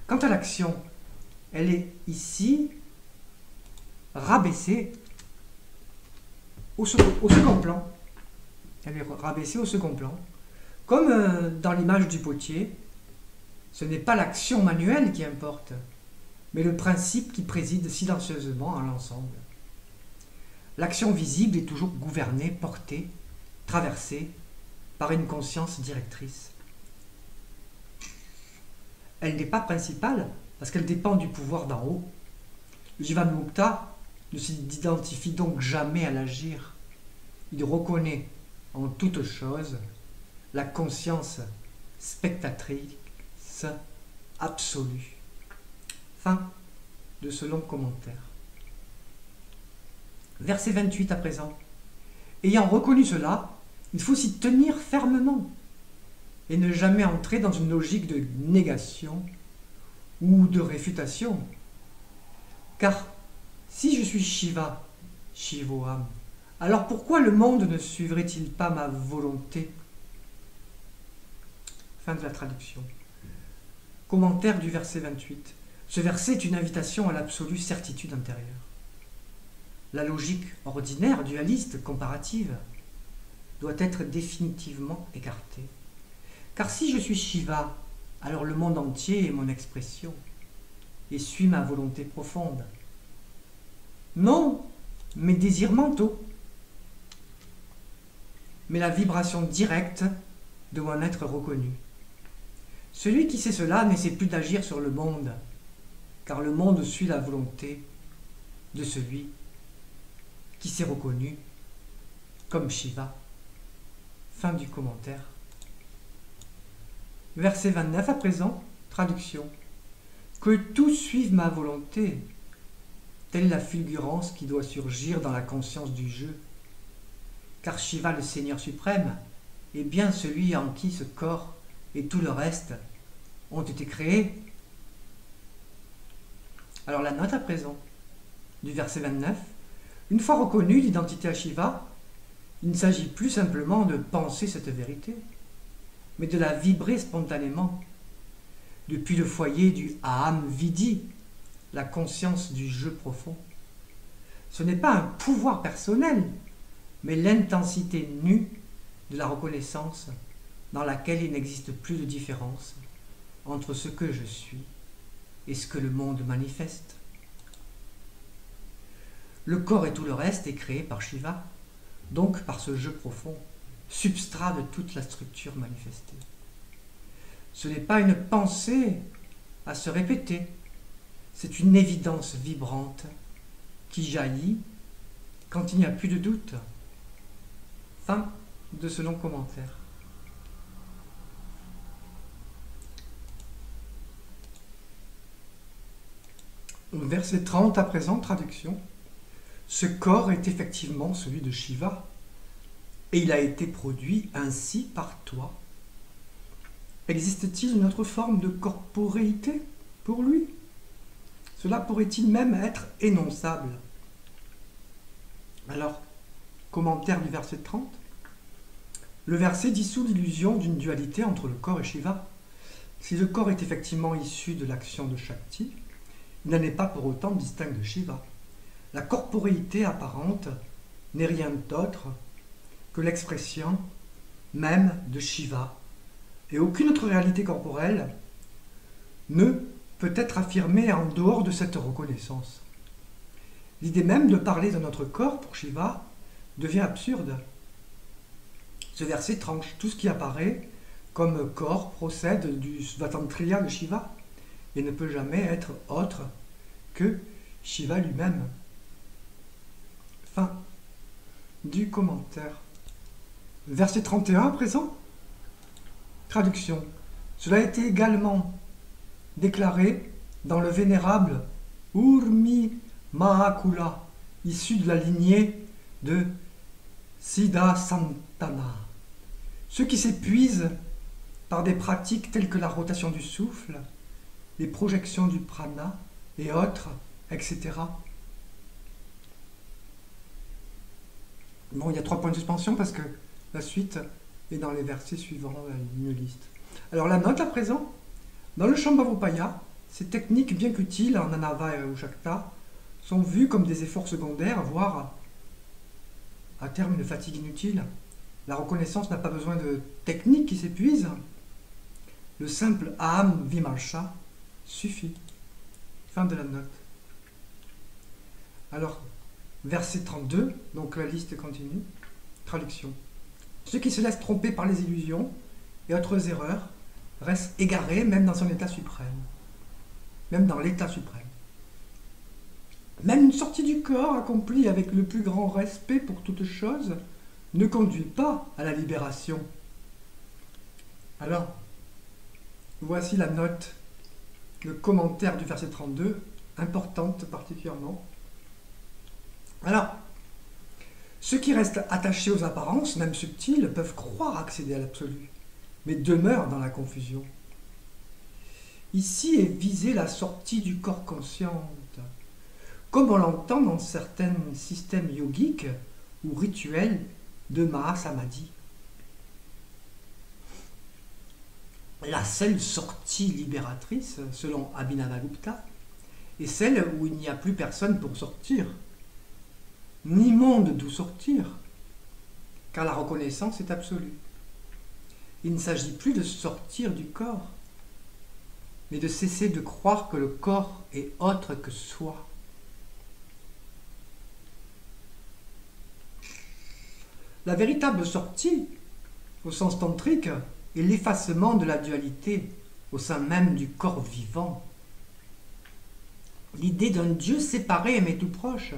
Quant à l'action, elle est ici rabaissée au second plan. Elle est rabaissée au second plan. Comme dans l'image du potier, ce n'est pas l'action manuelle qui importe, mais le principe qui préside silencieusement à l'ensemble. L'action visible est toujours gouvernée, portée, traversée par une conscience directrice. Elle n'est pas principale parce qu'elle dépend du pouvoir d'en haut. Le Jivanmukta ne s'identifie donc jamais à l'agir. Il reconnaît en toute chose la conscience spectatrice absolue. Fin de ce long commentaire. Verset 28 à présent. Ayant reconnu cela, il faut s'y tenir fermement et ne jamais entrer dans une logique de négation ou de réfutation. Car si je suis Shiva, Shivoham, alors pourquoi le monde ne suivrait-il pas ma volonté? Fin de la traduction. Commentaire du verset 28. Ce verset est une invitation à l'absolue certitude intérieure. La logique ordinaire, dualiste, comparative, doit être définitivement écartée. Car si je suis Shiva, alors le monde entier est mon expression et suit ma volonté profonde. Non mes désirs mentaux, mais la vibration directe de mon être reconnu. Celui qui sait cela n'essaie plus d'agir sur le monde, car le monde suit la volonté de celui qui s'est reconnu comme Shiva. Fin du commentaire. Verset 29 à présent, traduction. Que tout suive ma volonté, telle la fulgurance qui doit surgir dans la conscience du jeu. Car Shiva, le Seigneur suprême, est bien celui en qui ce corps et tout le reste ont été créés. Alors la note à présent, du verset 29. Une fois reconnue l'identité à Shiva, il ne s'agit plus simplement de penser cette vérité, mais de la vibrer spontanément, depuis le foyer du Aham Vidhi, la conscience du jeu profond. Ce n'est pas un pouvoir personnel, mais l'intensité nue de la reconnaissance dans laquelle il n'existe plus de différence entre ce que je suis et ce que le monde manifeste. Le corps et tout le reste est créé par Shiva, donc par ce jeu profond, substrat de toute la structure manifestée. Ce n'est pas une pensée à se répéter, c'est une évidence vibrante qui jaillit quand il n'y a plus de doute. Fin de ce long commentaire. Verset 30 à présent, traduction. Ce corps est effectivement celui de Shiva, et il a été produit ainsi par toi. Existe-t-il une autre forme de corporéité pour lui? Cela pourrait-il même être énonçable? Alors, commentaire du verset 30. Le verset dissout l'illusion d'une dualité entre le corps et Shiva. Si le corps est effectivement issu de l'action de Shakti, il n'en est pas pour autant distinct de Shiva. La corporéité apparente n'est rien d'autre que l'expression même de Shiva, et aucune autre réalité corporelle ne peut être affirmée en dehors de cette reconnaissance. L'idée même de parler de notre corps pour Shiva devient absurde. Ce verset tranche tout ce qui apparaît comme corps procède du Svatantriya de Shiva et ne peut jamais être autre que Shiva lui-même. Fin du commentaire. Verset 31 à présent. Traduction. Cela a été également déclaré dans le vénérable Urmi Mahakula, issu de la lignée de Siddhasantana. Ceux qui s'épuisent par des pratiques telles que la rotation du souffle, les projections du prana et autres, etc. Bon, il y a 3 points de suspension parce que la suite est dans les versets suivants, une liste. Alors la note à présent, dans le Shambhavopaya, ces techniques bien qu'utiles en Anava et Ushakta sont vues comme des efforts secondaires, voire à terme une fatigue inutile. La reconnaissance n'a pas besoin de techniques qui s'épuisent. Le simple Aham Vimarsha suffit. Fin de la note. Alors, verset 32, donc la liste continue. Traduction. Ceux qui se laissent tromper par les illusions et autres erreurs restent égarés même dans son état suprême. Même dans l'état suprême. Même une sortie du corps accomplie avec le plus grand respect pour toute chose ne conduit pas à la libération. Alors, voici la note, le commentaire du verset 32, importante particulièrement. Alors, ceux qui restent attachés aux apparences, même subtiles, peuvent croire accéder à l'absolu, mais demeurent dans la confusion. Ici est visée la sortie du corps consciente, comme on l'entend dans certains systèmes yogiques ou rituels de Mahasamadhi. La seule sortie libératrice, selon Abhinavagupta, est celle où il n'y a plus personne pour sortir, ni monde d'où sortir, car la reconnaissance est absolue. Il ne s'agit plus de sortir du corps, mais de cesser de croire que le corps est autre que soi. La véritable sortie, au sens tantrique, est l'effacement de la dualité au sein même du corps vivant. L'idée d'un Dieu séparé mais tout proche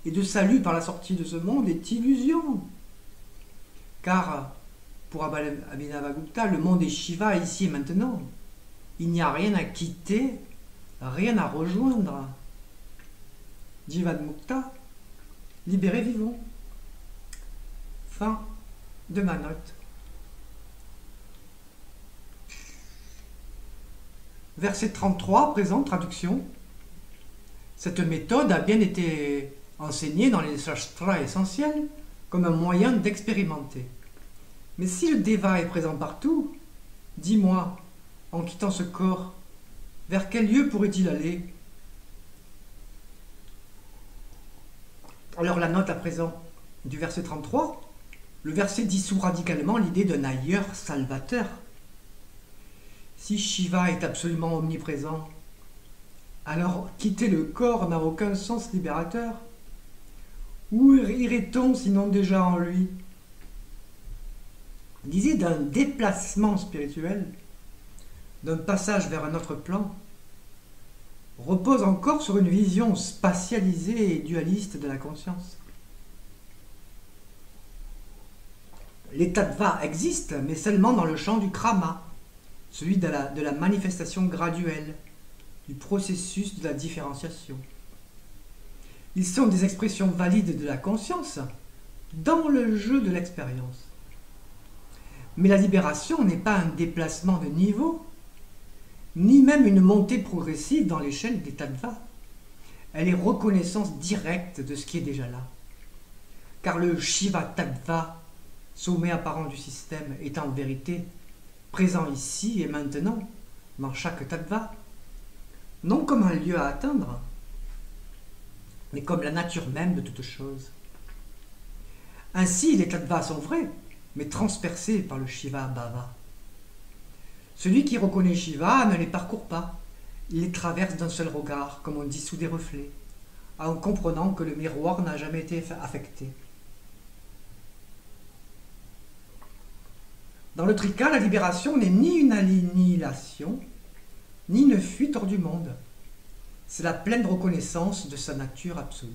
et de salut par la sortie de ce monde est illusion. Car, pour Abhinavagupta, le monde est Shiva ici et maintenant. Il n'y a rien à quitter, rien à rejoindre. Jivadmukta, libéré vivant. Fin de ma note. Verset 33, présent, traduction. Cette méthode a bien été enseignée dans les shastras essentiels comme un moyen d'expérimenter. Mais si le Deva est présent partout, dis-moi, en quittant ce corps, vers quel lieu pourrait-il aller? Alors la note à présent du verset 33, le verset dissout radicalement l'idée d'un ailleurs salvateur. Si Shiva est absolument omniprésent, alors quitter le corps n'a aucun sens libérateur. Où irait-on sinon déjà en lui? L'idée d'un déplacement spirituel, d'un passage vers un autre plan, repose encore sur une vision spatialisée et dualiste de la conscience. Les tattva existent, mais seulement dans le champ du krama, celui de la manifestation graduelle, du processus de la différenciation. Ils sont des expressions valides de la conscience dans le jeu de l'expérience. Mais la libération n'est pas un déplacement de niveau, ni même une montée progressive dans l'échelle des tattvas. Elle est reconnaissance directe de ce qui est déjà là. car le Shiva Tattva, sommet apparent du système, est en vérité présent ici et maintenant, dans chaque Tattva, non comme un lieu à atteindre, mais comme la nature même de toute chose. Ainsi, les Tattvas sont vrais, mais transpercés par le Shiva Bhava. Celui qui reconnaît Shiva ne les parcourt pas, il les traverse d'un seul regard, comme on dit sous des reflets, en comprenant que le miroir n'a jamais été affecté. Dans le Trika, la libération n'est ni une annihilation, ni une fuite hors du monde. C'est la pleine reconnaissance de sa nature absolue.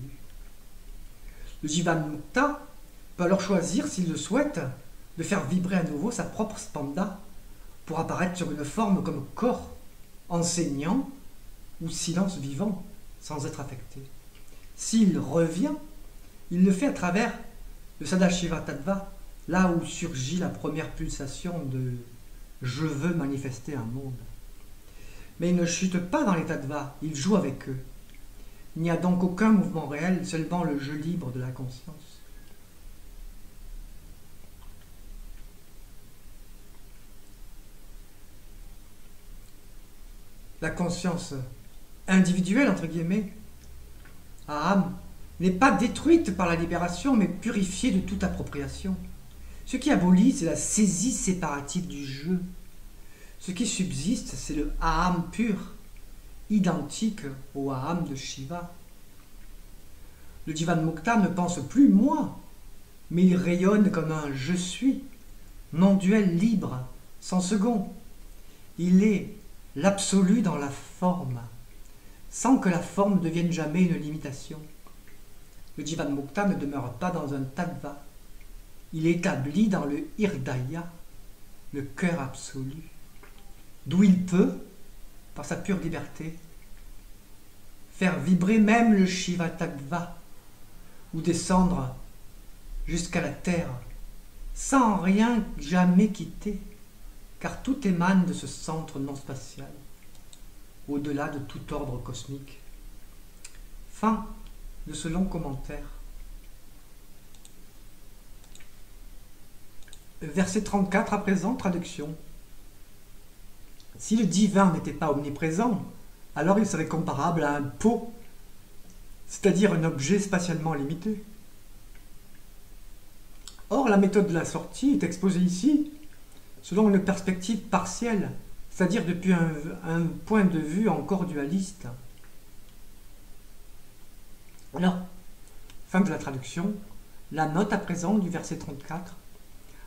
Le Jivanmukta peut alors choisir, s'il le souhaite, de faire vibrer à nouveau sa propre spanda pour apparaître sur une forme comme corps, enseignant ou silence vivant, sans être affecté. S'il revient, il le fait à travers le Sadashiva Tattva, là où surgit la première pulsation de « je veux manifester un monde ». Mais il ne chute pas dans les Tattvas, il joue avec eux. Il n'y a donc aucun mouvement réel, seulement le jeu libre de la conscience. La conscience individuelle, entre guillemets, Aham, n'est pas détruite par la libération, mais purifiée de toute appropriation. Ce qui abolit, c'est la saisie séparative du jeu. Ce qui subsiste, c'est le Aham pur, identique au Aham de Shiva. Le Jivanmukta ne pense plus moi, mais il rayonne comme un je suis, non-duel libre, sans second. Il est l'absolu dans la forme, sans que la forme devienne jamais une limitation. Le Jivanmukta ne demeure pas dans un tattva. Il est établi dans le Hirdaya, le cœur absolu, d'où il peut, par sa pure liberté, faire vibrer même le Shiva Tattva, ou descendre jusqu'à la terre, sans rien jamais quitter, car tout émane de ce centre non spatial, au-delà de tout ordre cosmique. Fin de ce long commentaire. Verset 34 à présent, traduction. Si le divin n'était pas omniprésent, alors il serait comparable à un pot, c'est-à-dire un objet spatialement limité. Or, la méthode de la sortie est exposée ici selon une perspective partielle, c'est-à-dire depuis un point de vue encore dualiste. Alors, fin de la traduction, la note à présent du verset 34.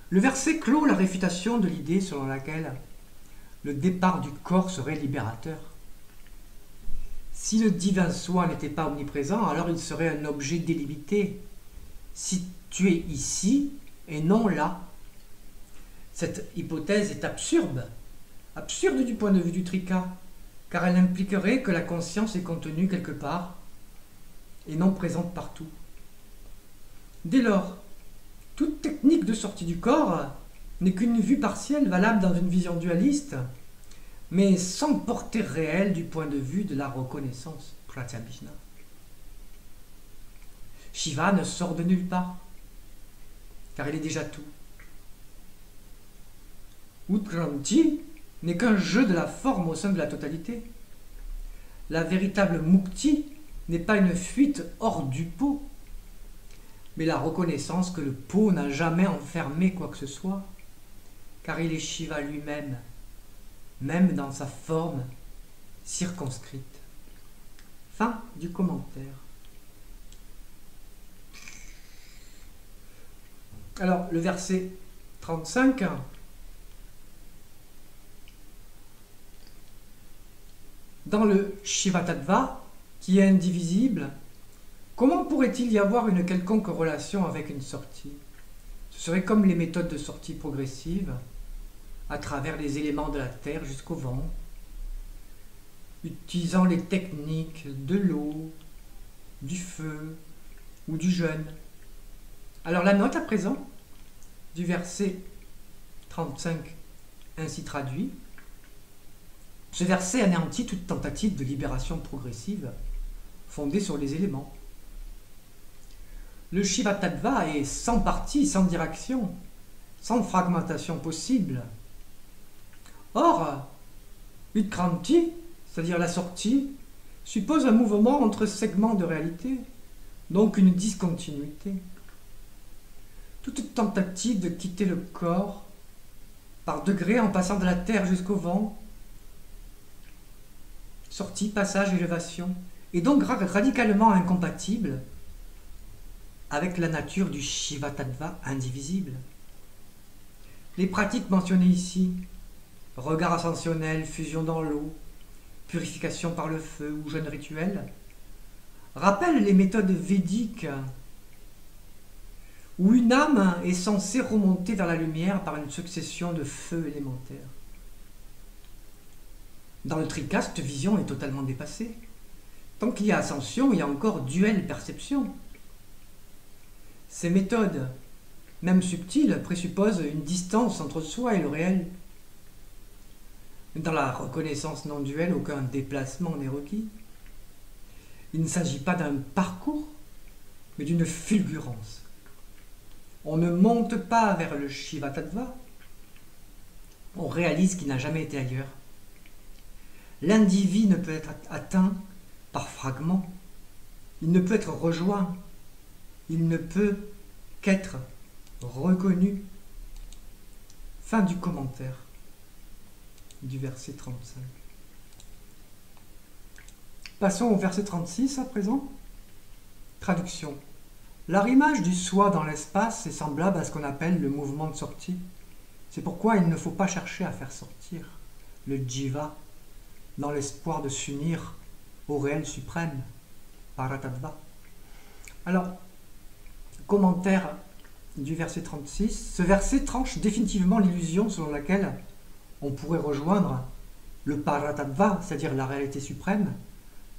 Le verset clôt la réfutation de l'idée selon laquelle le départ du corps serait libérateur. Si le divin soi n'était pas omniprésent, alors il serait un objet délimité, situé ici et non là. Cette hypothèse est absurde du point de vue du Trika, car elle impliquerait que la conscience est contenue quelque part et non présente partout. Dès lors, toute technique de sortie du corps n'est qu'une vue partielle valable dans une vision dualiste, mais sans portée réelle du point de vue de la reconnaissance, Pratyabhijna. Shiva ne sort de nulle part, car il est déjà tout. Utkranti n'est qu'un jeu de la forme au sein de la totalité. La véritable mukti n'est pas une fuite hors du pot, mais la reconnaissance que le pot n'a jamais enfermé quoi que ce soit, car il est Shiva lui-même, même dans sa forme circonscrite. Fin du commentaire. Alors, le verset 35. Dans le Shiva Tattva, qui est indivisible, comment pourrait-il y avoir une quelconque relation avec une sortie? Ce serait comme les méthodes de sortie progressive, à travers les éléments de la terre jusqu'au vent, utilisant les techniques de l'eau, du feu ou du jeûne. Alors la note à présent, du verset 35 ainsi traduit, ce verset anéantit toute tentative de libération progressive fondée sur les éléments. Le Shiva Tattva est sans partie, sans direction, sans fragmentation possible. Or, Utkranti, c'est-à-dire la sortie, suppose un mouvement entre segments de réalité, donc une discontinuité. Toute tentative de quitter le corps, par degrés en passant de la terre jusqu'au vent, sortie, passage, élévation, est donc radicalement incompatible avec la nature du Shiva Tattva indivisible. Les pratiques mentionnées ici, regard ascensionnel, fusion dans l'eau, purification par le feu ou jeûne rituel, rappellent les méthodes védiques où une âme est censée remonter vers la lumière par une succession de feux élémentaires. Dans le trika, cette vision est totalement dépassée. Tant qu'il y a ascension, il y a encore duel perception. Ces méthodes, même subtiles, présupposent une distance entre soi et le réel. Dans la reconnaissance non duelle, aucun déplacement n'est requis. Il ne s'agit pas d'un parcours, mais d'une fulgurance. On ne monte pas vers le Shiva Tattva, on réalise qu'il n'a jamais été ailleurs. L'individu ne peut être atteint par fragments, il ne peut être rejoint, il ne peut qu'être reconnu. Fin du commentaire du verset 35. Passons au verset 36 à présent. Traduction. L'arrimage du soi dans l'espace est semblable à ce qu'on appelle le mouvement de sortie. C'est pourquoi il ne faut pas chercher à faire sortir le jiva dans l'espoir de s'unir au réel suprême, Paratattva. Alors, commentaire du verset 36. Ce verset tranche définitivement l'illusion selon laquelle on pourrait rejoindre le Paratattva, c'est-à-dire la réalité suprême,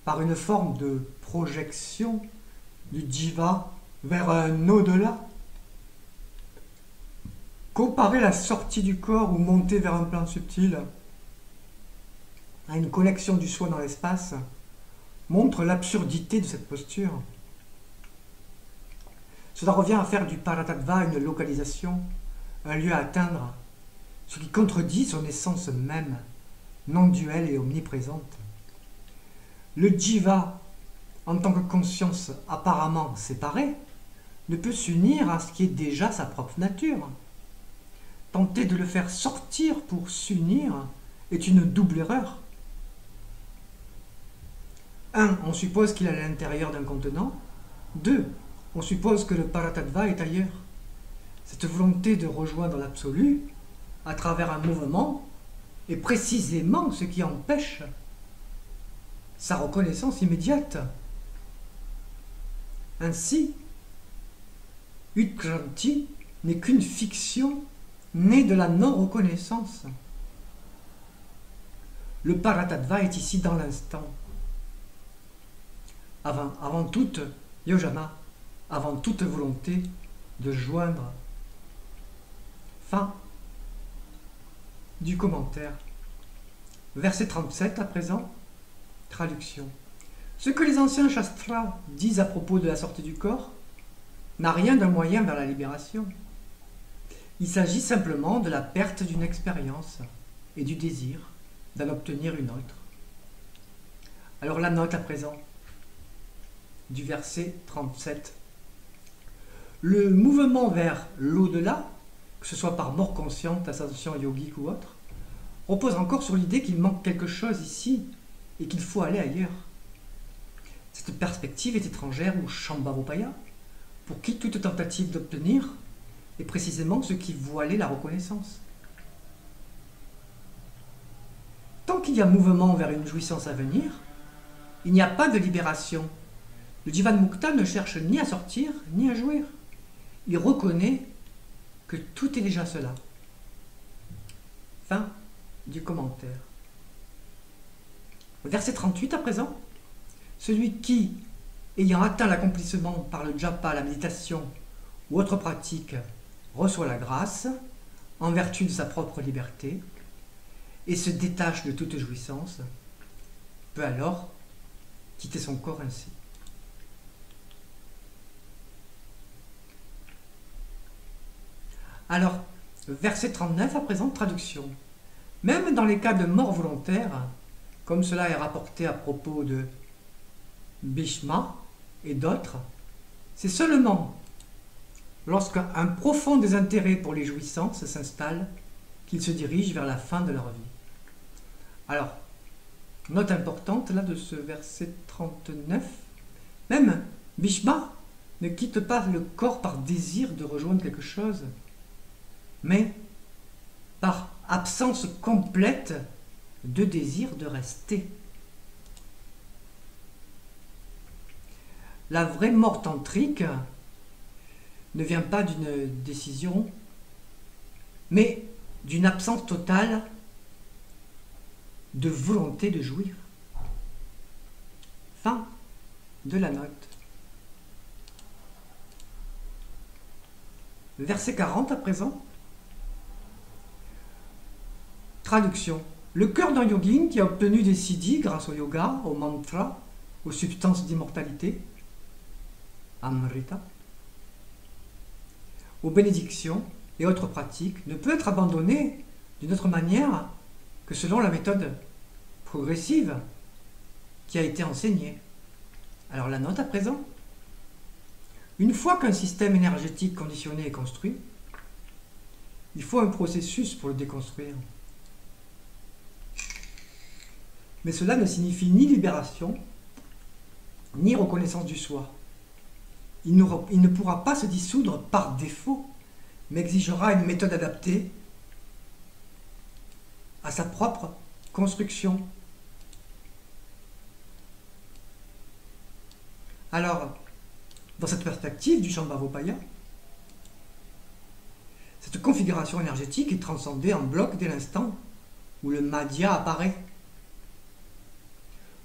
par une forme de projection du jiva vers un au-delà. Comparer la sortie du corps ou monter vers un plan subtil à une connexion du soi dans l'espace montre l'absurdité de cette posture. Cela revient à faire du Paratattva une localisation, un lieu à atteindre, ce qui contredit son essence même, non duelle et omniprésente. Le jiva, en tant que conscience apparemment séparée, ne peut s'unir à ce qui est déjà sa propre nature. Tenter de le faire sortir pour s'unir est une double erreur. 1. On suppose qu'il est à l'intérieur d'un contenant. 2. On suppose que le Paratattva est ailleurs. Cette volonté de rejoindre l'absolu à travers un mouvement est précisément ce qui empêche sa reconnaissance immédiate. Ainsi, Utkranti n'est qu'une fiction née de la non-reconnaissance. Le Paratattva est ici dans l'instant. Avant toute yojana, avant toute volonté de joindre. Fin du commentaire. Verset 37 à présent. Traduction. Ce que les anciens shastras disent à propos de la sortie du corps n'a rien d'un moyen vers la libération. Il s'agit simplement de la perte d'une expérience et du désir d'en obtenir une autre. Alors la note à présent du verset 37. Le mouvement vers l'au-delà, que ce soit par mort consciente, ascension yogique ou autre, repose encore sur l'idée qu'il manque quelque chose ici et qu'il faut aller ailleurs. Cette perspective est étrangère au Shambhavopaya, pour qui toute tentative d'obtenir est précisément ce qui voilait la reconnaissance. Tant qu'il y a mouvement vers une jouissance à venir, il n'y a pas de libération. Le Jivan Mukta ne cherche ni à sortir, ni à jouir. Il reconnaît que tout est déjà cela. Fin du commentaire. Verset 38 à présent. Celui qui, ayant atteint l'accomplissement par le japa, la méditation ou autre pratique, reçoit la grâce en vertu de sa propre liberté et se détache de toute jouissance, peut alors quitter son corps ainsi. Alors, verset 39 à présent, traduction. Même dans les cas de mort volontaire, comme cela est rapporté à propos de Bhishma et d'autres, c'est seulement lorsqu'un profond désintérêt pour les jouissances s'installe qu'ils se dirigent vers la fin de leur vie. Alors, note importante là de ce verset 39, même Bhishma ne quitte pas le corps par désir de rejoindre quelque chose, mais par absence complète de désir de rester. La vraie mort tantrique ne vient pas d'une décision, mais d'une absence totale de volonté de jouir. Fin de la note. Verset 40 à présent. Traduction. Le cœur d'un yogin qui a obtenu des siddhis grâce au yoga, au mantra, aux substances d'immortalité, Amrita, aux bénédictions et autres pratiques, ne peut être abandonné d'une autre manière que selon la méthode progressive qui a été enseignée. Alors la note à présent. Une fois qu'un système énergétique conditionné est construit, il faut un processus pour le déconstruire. Mais cela ne signifie ni libération, ni reconnaissance du soi. Il ne pourra pas se dissoudre par défaut, mais exigera une méthode adaptée à sa propre construction. Alors, dans cette perspective du Shambhavopaya, cette configuration énergétique est transcendée en bloc dès l'instant où le Madhya apparaît,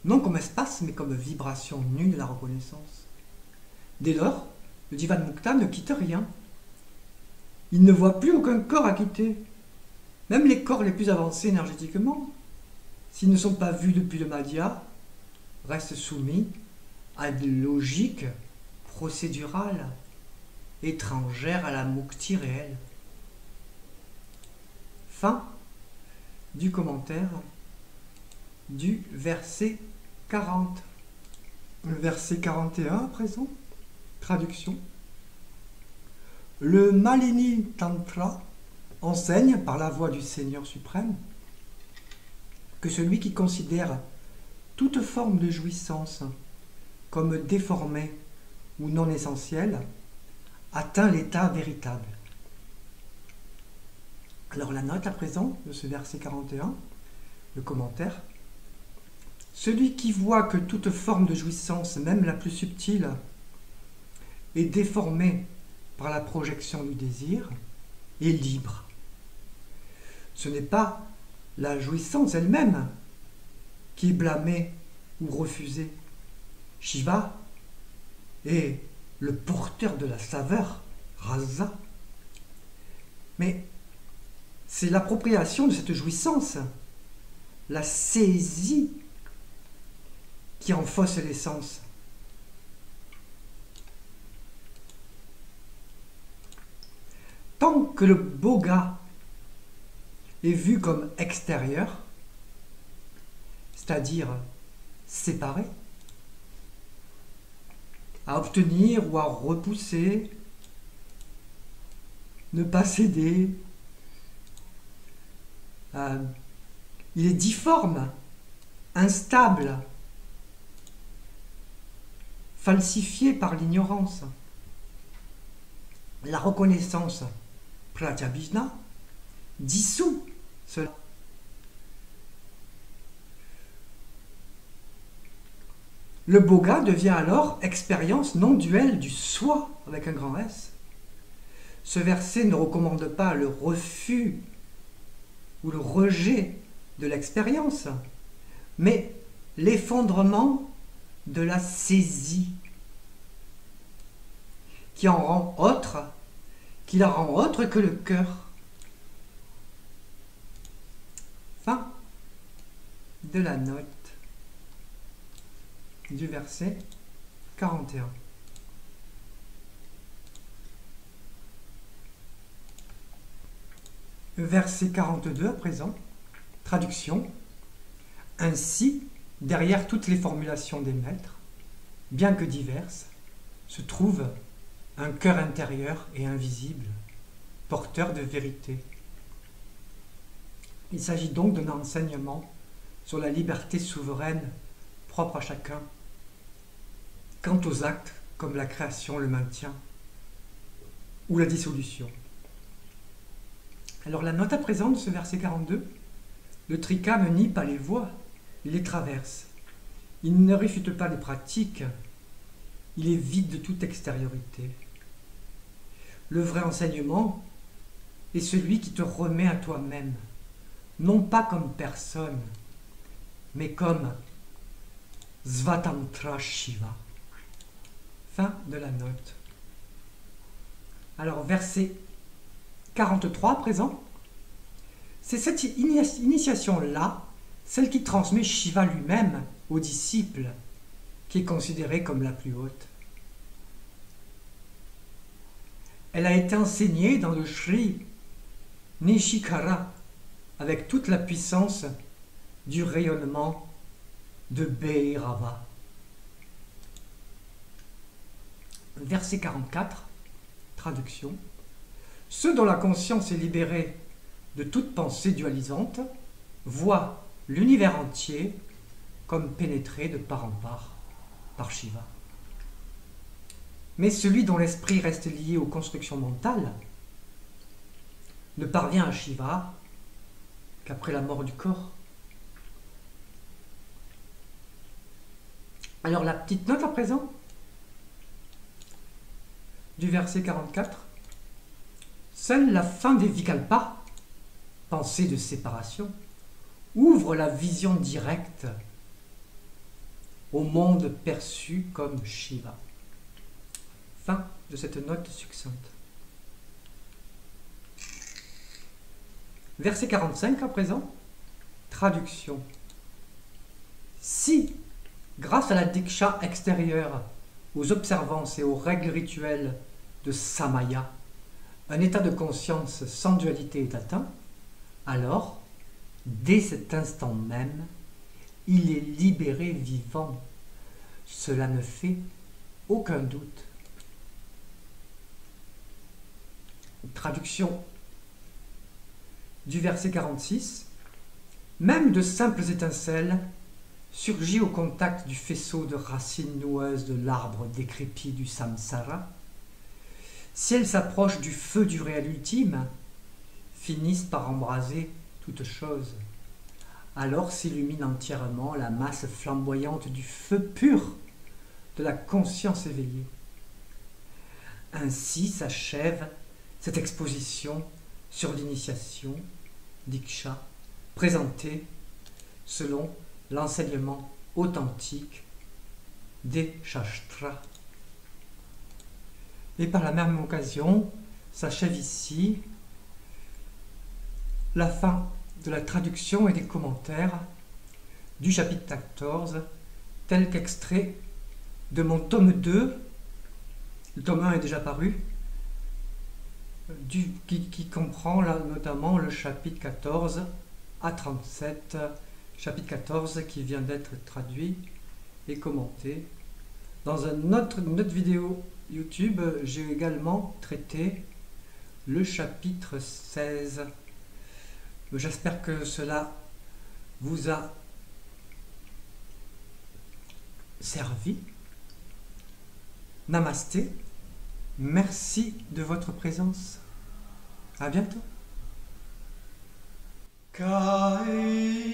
non comme espace, mais comme vibration nue de la reconnaissance. Dès lors, le Jivan Mukta ne quitte rien. Il ne voit plus aucun corps à quitter. Même les corps les plus avancés énergétiquement, s'ils ne sont pas vus depuis le Madhya, restent soumis à une logique procédurale, étrangère à la Mukti réelle. Fin du commentaire du verset 40. Le verset 41 à présent. Traduction. Le Malini Tantra enseigne par la voix du Seigneur suprême que celui qui considère toute forme de jouissance comme déformée ou non essentielle atteint l'état véritable. Alors la note à présent de ce verset 41, le commentaire. Celui qui voit que toute forme de jouissance, même la plus subtile, est déformée par la projection du désir, est libre. Ce n'est pas la jouissance elle-même qui est blâmée ou refusée. Shiva est le porteur de la saveur, rasa. Mais c'est l'appropriation de cette jouissance, la saisie, qui en fausse l'essence. Tant que le boga est vu comme extérieur, c'est-à-dire séparé, à obtenir ou à repousser, ne pas céder, il est difforme, instable, falsifié par l'ignorance. La reconnaissance pratyabhijna dissout cela. Le boga devient alors expérience non duelle du soi avec un grand S. Ce verset ne recommande pas le refus ou le rejet de l'expérience, mais l'effondrement de la saisie qui la rend autre que le cœur. Fin de la note du verset 41. Verset 42 à présent. Traduction. Ainsi, derrière toutes les formulations des maîtres, bien que diverses, se trouve un cœur intérieur et invisible, porteur de vérité. Il s'agit donc d'un enseignement sur la liberté souveraine propre à chacun, quant aux actes comme la création, le maintien ou la dissolution. Alors la note à présent de ce verset 42, le Trika ne nie pas les voies, il les traverse. Il ne réfute pas les pratiques, il est vide de toute extériorité. Le vrai enseignement est celui qui te remet à toi-même, non pas comme personne, mais comme Svatantra Shiva. Fin de la note. Alors, verset 43 à présent. C'est cette initiation-là, celle qui transmet Shiva lui-même aux disciples, qui est considérée comme la plus haute. Elle a été enseignée dans le Sri Nishikara avec toute la puissance du rayonnement de Bhairava. Verset 44, traduction. Ceux dont la conscience est libérée de toute pensée dualisante voient l'univers entier comme pénétré de part en part par Shiva. Mais celui dont l'esprit reste lié aux constructions mentales ne parvient à Shiva qu'après la mort du corps. Alors la petite note à présent du verset 44. Seule la fin des Vikalpas, pensée de séparation, ouvre la vision directe au monde perçu comme Shiva. Fin de cette note succincte. Verset 45 à présent, traduction. Si, grâce à la diksha extérieure, aux observances et aux règles rituelles de Samaya, un état de conscience sans dualité est atteint, alors, dès cet instant même, il est libéré vivant. Cela ne fait aucun doute. Traduction du verset 46. Même de simples étincelles surgissent au contact du faisceau de racines noueuses de l'arbre décrépit du samsara. Si elles s'approchent du feu du réel ultime, finissent par embraser toute chose. Alors s'illumine entièrement la masse flamboyante du feu pur de la conscience éveillée. Ainsi s'achève cette exposition sur l'initiation, Diksha, présentée selon l'enseignement authentique des Shastras. Et par la même occasion, s'achève ici la fin de la traduction et des commentaires du chapitre 14, tel qu'extrait de mon tome 2, le tome 1 est déjà paru, qui comprend là, notamment le chapitre 14 à 37, chapitre 14 qui vient d'être traduit et commenté. Dans une autre vidéo YouTube, j'ai également traité le chapitre 16. J'espère que cela vous a servi. Namasté. Merci de votre présence. À bientôt. Kai